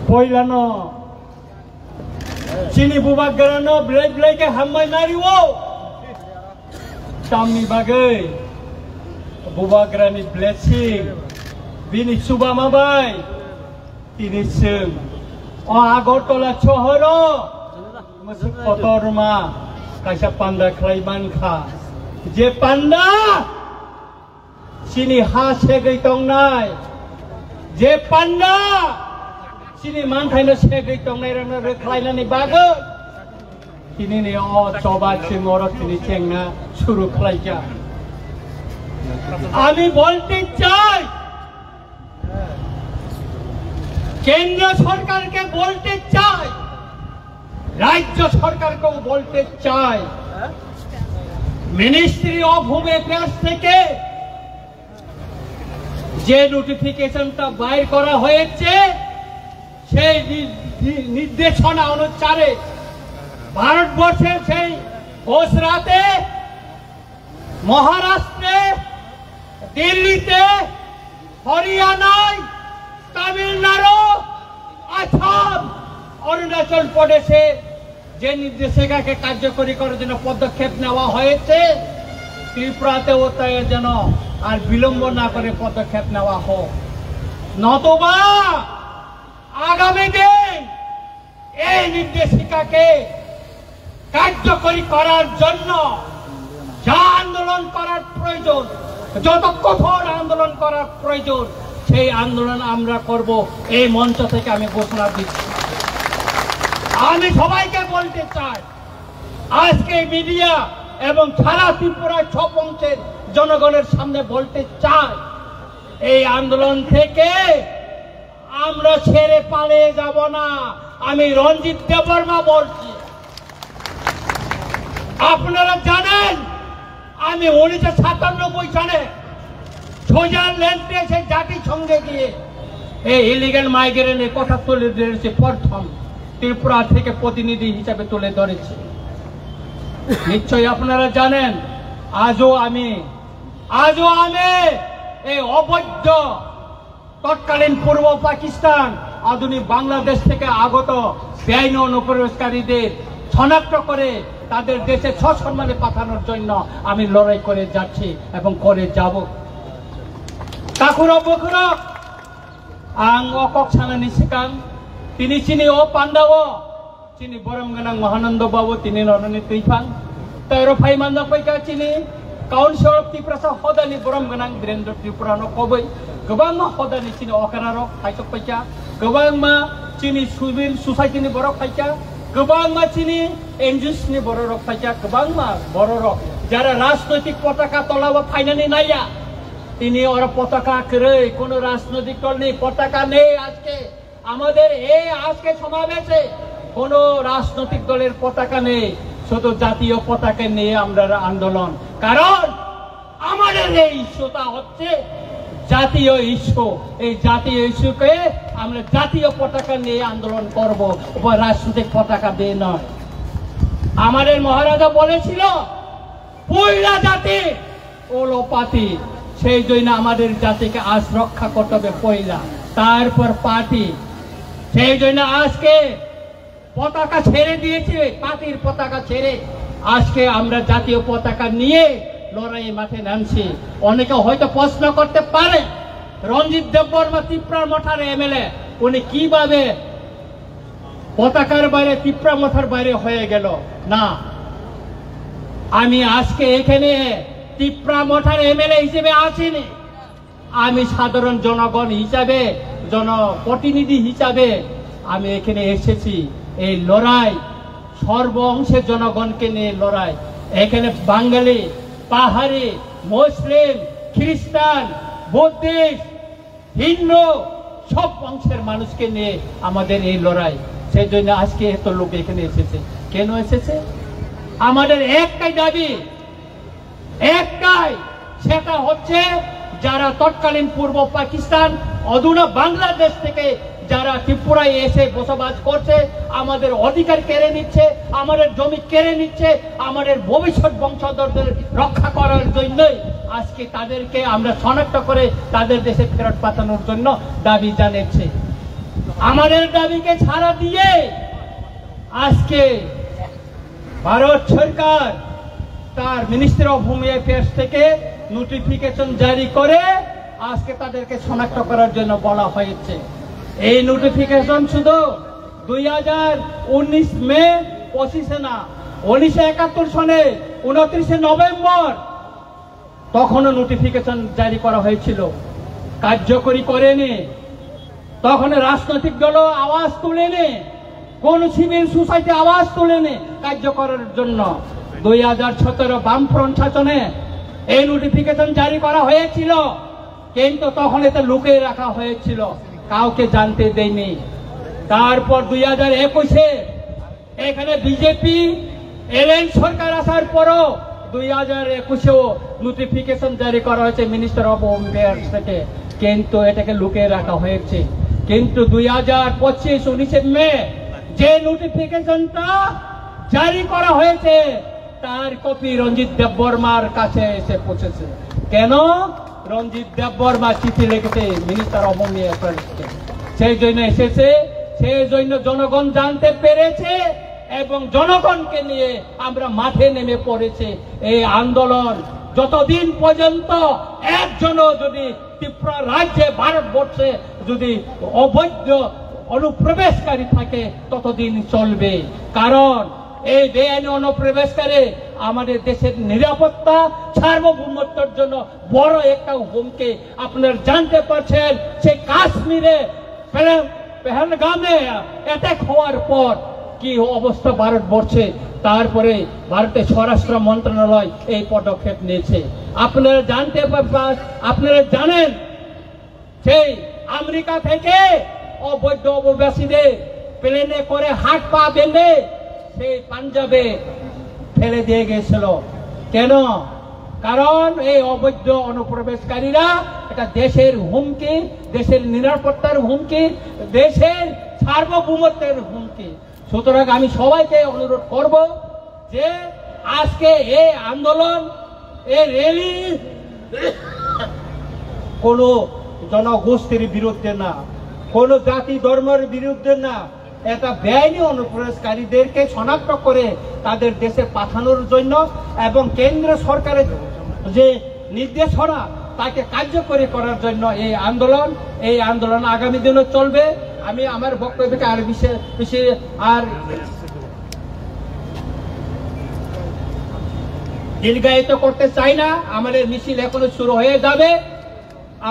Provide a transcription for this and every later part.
Poilano Sini bubagarano blay ke hamai nariwo Tamni bagai bubagarani blessing Bini subama bai Tini sem O Agartala Chahoro Masuk kotorma Kaisa panda klaiman kha Je panda Sini ha segai tongnai Je panda Sini mantai segai tongnai rana reklainani bagai Tini ni o coba cengoro tini cengna suruh kelaja Ami bolte চাই কেন্দ্র সরকারকে বলতে চাই রাজ্য সরকারকেও বলতে চাই ministry of home affairs থেকে যে নোটিফিকেশনটা বাইর করা হয়েছে সেই নির্দেশনা অনুসারে ভারতবর্ষের সেই গুজরাটে মহারাষ্ট্রে দিল্লিতে হরিয়ানায় তামিলনাড়ু আসাম অরুণাচল প্রদেশে যে নির্দেশিকাকে কার্যকরী করার জন্য পদক্ষেপ নেওয়া হয়েছে ত্রিপুরাতেও তাই যেন আর বিলম্ব না করে পদক্ষেপ নেওয়া হোক নতুবা আগামী দিন এই নির্দেশিকাকে কার্যকরী করার জন্য যা আন্দোলন করার প্রয়োজন যত কঠোর আন্দোলন করার প্রয়োজন সেই আন্দোলন আমরা করব এই মঞ্চ থেকে আমি ঘোষণা দিচ্ছি আমি সবাইকে বলতে চাই আজকে মিডিয়া এবং সারা ত্রিপুরার সব অংশের জনগণের সামনে বলতে চাই এই আন্দোলন থেকে আমরা ছেড়ে পালিয়ে যাব না আমি রঞ্জিত দেববর্মা বলছি আপনারা জানেন আমি 1997 সালে সুইজারল্যান্ডে এসে জাতিসংঘে গিয়ে এই ইলিগাল মাইগ্রেন্টের কথা তুলে ধরেছি প্রথম ত্রিপুরা থেকে প্রতিনিধি হিসেবে তুলে ধরেছি নিশ্চয়ই আপনারা জানেন আজও আমি এই অবৈধ তৎকালীন পূর্ব পাকিস্তান আধুনিক বাংলাদেশ থেকে আগত বেআইনি অনুপ্রবেশকারীদের শনাক্ত করে তাদের দেশে সসম্মানে পাঠানোর জন্য আমি লড়াই করে যাচ্ছি এবং করে যাব কাকুরা বকুরা আং অকক সানানি সিকাং তিনি চিনি ও পান্ডাও চিনি বরম গানাং মহানন্দ বাবু তিনি নরনি তুইফাং তাইরো ফাই মান্দা পাইকা চিনি কাউন্সিল অফ ত্রিপুরা হদানি বরম গানাং বীরেন্দ্র ত্রিপুরানো কবই गोबां मा हदानि चिनि अकारारक खायसक पाइका गोबां मा चिनि सिभिल सोसाइटिनि बरक पाइका गोबां मा चिनि एनजिओसनि बरक पाइका गोबां मा बरक যারা রাজনৈতিক পতাকা তলাবা ফাইনানি নাইয়া তিনি ওর পতাকা করে কোন রাজনৈতিক দল নেই পতাকা নেই আজকে আমাদের এই আজকে সমাবেশে কোন রাজনৈতিক দলের পতাকা নেই শুধু জাতীয় পতাকা নিয়ে আমরা আন্দোলন কারণ আমাদের এই ইস্যুটা হচ্ছে জাতীয় ইস্যু এই জাতীয় ইস্যুকে আমরা জাতীয় পতাকা নিয়ে আন্দোলন করব বা রাজনৈতিক পতাকা দিয়ে নয় আমাদের মহারাজা বলেছিল পয়লা জাতি ওলোপাতি সেই জন্য আমাদের জাতিকে আজ রক্ষা করতে হবে পয়লা তারপর পার্টি সেই জন্য আজকে পতাকা ছেড়ে দিয়েছে পার্টির পতাকা ছেড়ে আজকে আমরা জাতীয় পতাকা নিয়ে লড়াই মাঠে নামছি অনেকে হয়তো প্রশ্ন করতে পারে রঞ্জিত দেববর্মা ত্রিপুরার মঠার এমএলএ উনি কিভাবে পতাকার বাইরে ত্রিপুরা মঠার বাইরে হয়ে গেল না আমি আজকে এখানে ত্রিপুরা মঠার এমএলএ হিসেবে আসিনি আমি সাধারণ জনগণ হিসাবে জনপ্রতিনিধি হিসাবে আমি এখানে এসেছি এই লড়াই সর্ব অংশের জনগণকে নিয়ে লড়াই এখানে বাঙালি পাহাড়ি মুসলিম খ্রিস্টান বুদ্ধিস্ট হিন্দু সব অংশের মানুষকে নিয়ে আমাদের এই লড়াই সেই জন্য আজকে এত লোক এখানে এসেছে কেন এসেছে আমাদের একটাই দাবি একটাই সেটা হচ্ছে যারা তৎকালীন পূর্ব পাকিস্তান অধুনা বাংলাদেশ থেকে যারা ত্রিপুরায় এসে বসবাস করছে আমাদের অধিকার কেড়ে নিচ্ছে আমাদের জমি কেড়ে নিচ্ছে আমাদের ভবিষ্যৎ বংশধরদের রক্ষা করার জন্যই আজকে তাদেরকে আমরা শনাক্ত করে তাদের দেশে ফেরত পাঠানোর জন্য দাবি জানাচ্ছি আমাদের দাবিকে ছাড়া দিয়ে আজকে ভারত সরকার তার মিনিস্ট্রি অফ হোম অ্যাফেয়ার্স থেকে নোটিফিকেশন জারি করে আজকে তাদেরকে শনাক্ত করার জন্য বলা হয়েছে। এই নোটিফিকেশন শুধু 2019 মে 25 না, 1971 সনে 29 নভেম্বর তখনও নোটিফিকেশন জারি করা হয়েছিল, কার্যকরী করেনি। তখন রাজনৈতিক দল আওয়াজ তুলেনি, কোন সিভিল সোসাইটি আওয়াজ তুলেনি কার্যকরের জন্য। 2017 বামফ্রন্ট শাসনে এই নোটিফিকেশন জারি করা হয়েছিল, কিন্তু তখন এতে লুকিয়ে রাখা হয়েছিল, কাউকে জানতে দেয়নি। তারপর 2021-এ এখানে বিজেপি এলএন সরকার আসার পরও 2021-এও নোটিফিকেশন জারি করা হয়েছে মিনিস্টার অফ হোম অ্যাফেয়ার্স থেকে, কিন্তু এটাকে লুকিয়ে রাখা হয়েছে। কিন্তু 2025-19 মে যে নোটিফিকেশনটা জারি করা হয়েছে তার কপি রঞ্জিত দেববর্মার কাছে এসে পৌঁছেছে। কেন? রঞ্জিত দেববর্মা চিঠি লিখেছে মিনিস্টার অফ হোম অ্যাফেয়ার্সকে, সেই জন্য এসেছে, সেই জন্য জনগণ জানতে পেরেছে এবং জনগণকে নিয়ে আমরা মাঠে নেমে পড়েছে। এই আন্দোলন যতদিন পর্যন্ত একজনও যদি ত্রিপুরা রাজ্যে ভারতবর্ষে যদি অবৈধ অনুপ্রবেশকারী থাকে ততদিন চলবে। কারণ এই বেআইনি অনুপ্রবেশকারী আমাদের দেশের নিরাপত্তা সার্বভৌমত্বের জন্য বড় একটা হুমকি। আপনারা জানতে পারছেন সে কাশ্মীরে পেহেলগামে অ্যাটাক হওয়ার পর কি অবস্থা ভারতবর্ষে, তারপরে ভারতের স্বরাষ্ট্র মন্ত্রণালয় এই পদক্ষেপ নিয়েছে। আপনারা জানেন সেই আমেরিকা থেকে অবৈধ অভিবাসীদের প্লেনে করে হাত পা বেঁধে সেই পাঞ্জাবে ফেলে দিয়ে গেছিল। কেন? কারণ এই অবৈধ অনুপ্রবেশকারীরা এটা দেশের হুমকি, দেশের নিরাপত্তার হুমকি, দেশের সার্বভৌমত্বের হুমকি। সুতরাং আমি সবাইকে অনুরোধ করব যে আজকে এই আন্দোলন, এই র্যালি কোন জনগোষ্ঠীর বিরুদ্ধে না, কোন জাতি ধর্মের বিরুদ্ধে না, এটা বেআইনি অনুপ্রবেশকারীদেরকে শনাক্ত করে তাদের দেশে পাঠানোর জন্য এবং কেন্দ্র সরকারের যে নির্দেশনা তাকে কার্যকরী করার জন্য এই আন্দোলন আগামী দিনে চলবে। আমি আমার বক্তব্যকে আর বিশেষ আর দীর্ঘায়িত করতে চাই না। আমাদের মিছিল এখনো শুরু হয়ে যাবে।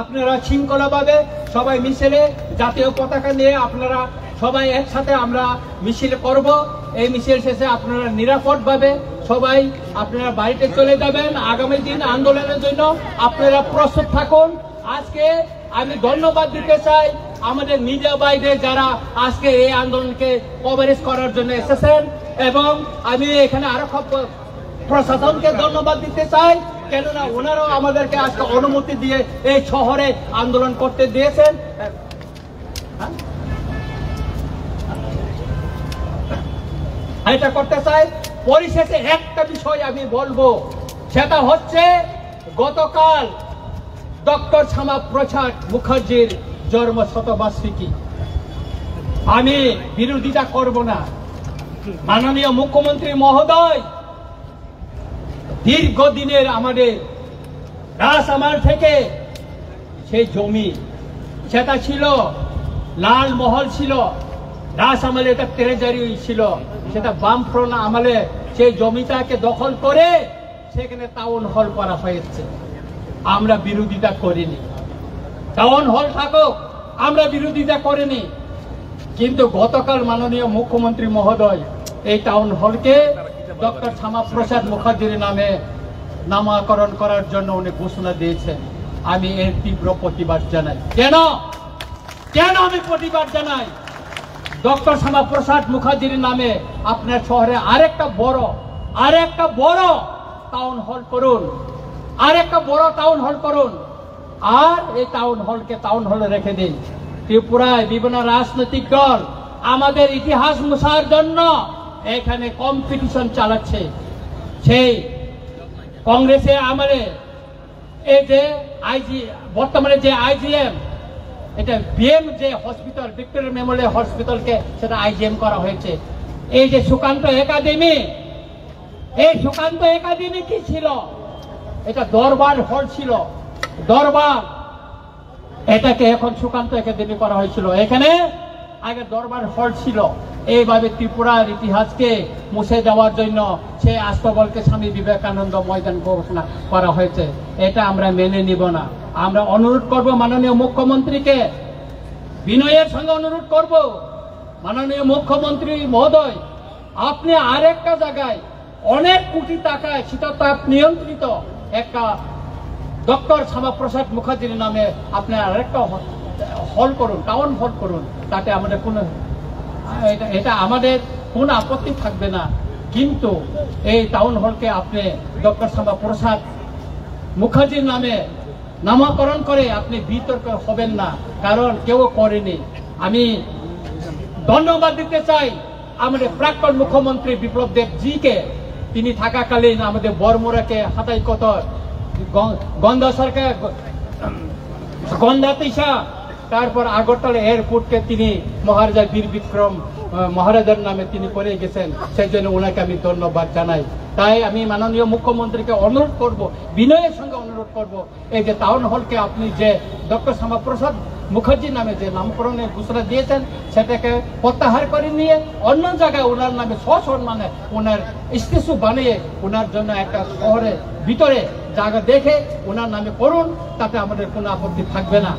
আপনারা শৃঙ্খলাভাবে সবাই মিছিলে জাতীয় পতাকা নিয়ে আপনারা সবাই একসাথে আমরা মিছিল করব। এই মিছিল শেষে আপনারা নিরাপদভাবে সবাই আপনারা বাড়িতে চলে যাবেন। আগামী দিন আন্দোলনের জন্য আপনারা প্রস্তুত থাকুন। আজকে আমি ধন্যবাদ দিতে চাই আমাদের মিডিয়া ভাইদের যারা আজকে এই আন্দোলনকে কভারেজ করার জন্য এসেছেন, এবং আমি এখানে আরো প্রশাসনকে ধন্যবাদ দিতে চাই, কেননা ওনারাও আমাদেরকে আজকে অনুমতি দিয়ে এই শহরে আন্দোলন করতে দিয়েছেন। এটা করতে চাই। পরিশেষে একটা বিষয় আমি বলবো, সেটা হচ্ছে গতকাল ডক্টর শ্যামাপ্রসাদ মুখার্জির জন্ম শতবার্ষিকী। আমি বিরোধিতা করব না। মাননীয় মুখ্যমন্ত্রী মহোদয় দীর্ঘদিনের আমাদের রাজআমাল থেকে সেই জমি, সেটা ছিল লাল মহল ছিল, রাজআমালে এটা ট্রেজারি ছিল, সেটা বামফ্রন্ট আমলে সেই জমিটাকে দখল করে সেখানে টাউন হল করা হয়েছে। আমরা বিরোধিতা করিনি, টাউন হল থাকুক, আমরা বিরোধিতা করিনি। কিন্তু গতকাল মাননীয় মুখ্যমন্ত্রী মহোদয় এই টাউন হলকে ডক্টর শ্যামাপ্রসাদ মুখার্জির নামে নামকরণ করার জন্য উনি ঘোষণা দিয়েছেন। আমি এর তীব্র প্রতিবাদ জানাই। কেন আমি প্রতিবাদ জানাই? ডক্টর শ্যামাপ্রসাদ মুখার্জির নামে আপনার শহরে আরেকটা বড় টাউন হল করুন, আরেকটা বড় টাউন হল করুন, আর এই টাউন হলকে টাউন হলে রেখে দিন। ত্রিপুরায় বিভিন্ন রাজনৈতিক দল আমাদের ইতিহাস মুছার জন্য এখানে কম্পিটিশন চালাচ্ছে। সেই কংগ্রেসে আমলে এই যে বর্তমানে যে আইজিএম এটা বিএম যে হসপিটাল, ভিক্টোরিয়া মেমোরিয়াল হসপিটালকে সেটা আইজিএম করা হয়েছে। এই যে সুকান্ত একাডেমি, এই সুকান্ত একাডেমি কি ছিল? এটা দরবার হল ছিল, দরবার। এটাকে এখন সুকান্ত একাডেমি করা হয়েছিল। এখানে আগে দরবার হল ছিল। এইভাবে ত্রিপুরার ইতিহাসকে মুছে দেওয়ার জন্য সেই আস্তবলকে স্বামী বিবেকানন্দ ময়দান ঘোষণা করা হয়েছে। এটা আমরা মেনে নিব না। আমরা অনুরোধ করব মাননীয় মুখ্যমন্ত্রীকে, বিনয়ের সঙ্গে অনুরোধ করব, মাননীয় মুখ্যমন্ত্রী মহোদয়, আপনি আরেকটা জায়গায় অনেক কোটি টাকায় শীততাপ নিয়ন্ত্রিত একটা ডক্টর শ্যামাপ্রসাদ মুখার্জির নামে আপনি আরেকটা হল করুন, টাউন হল করুন। তাতে আমাদের এটা আমাদের কোনো আপত্তি থাকবে না। কিন্তু এই টাউন হলকে আপনি ডক্টর শ্যামাপ্রসাদ মুখার্জির নামে নামকরণ করে আপনি বিতর্ক হবেন না, কারণ কেউ করেনি। আমি ধন্যবাদ দিতে চাই আমাদের প্রাক্তন মুখ্যমন্ত্রী বিপ্লব দেব জিকে। তিনি থাকাকালীন আমাদের বরমুরাকে হাতাইকত, গন্ধ সরকার, গন্ধাতিসা, তারপর আগরতলা এয়ারপোর্টকে তিনি মহারাজা বীর বিক্রম মহারাজার নামে তিনি করে গেছেন। সেই জন্য ওনাকে আমি ধন্যবাদ জানাই। তাই আমি মাননীয় মুখ্যমন্ত্রীকে অনুরোধ করব, বিনয়ের সঙ্গে অনুরোধ করব, এই যে টাউন হলকে আপনি যে ডক্টর শ্যামাপ্রসাদ মুখার্জির নামে যে নামকরণের ঘোষণা দিয়েছেন সেটাকে প্রত্যাহার করে নিয়ে অন্য জায়গায় ওনার নামে সসম্মানে ওনার স্ট্যাচু বানিয়ে ওনার জন্য একটা শহরের ভিতরে জায়গা দেখে ওনার নামে করুন, তাতে আমাদের কোনো আপত্তি থাকবে না।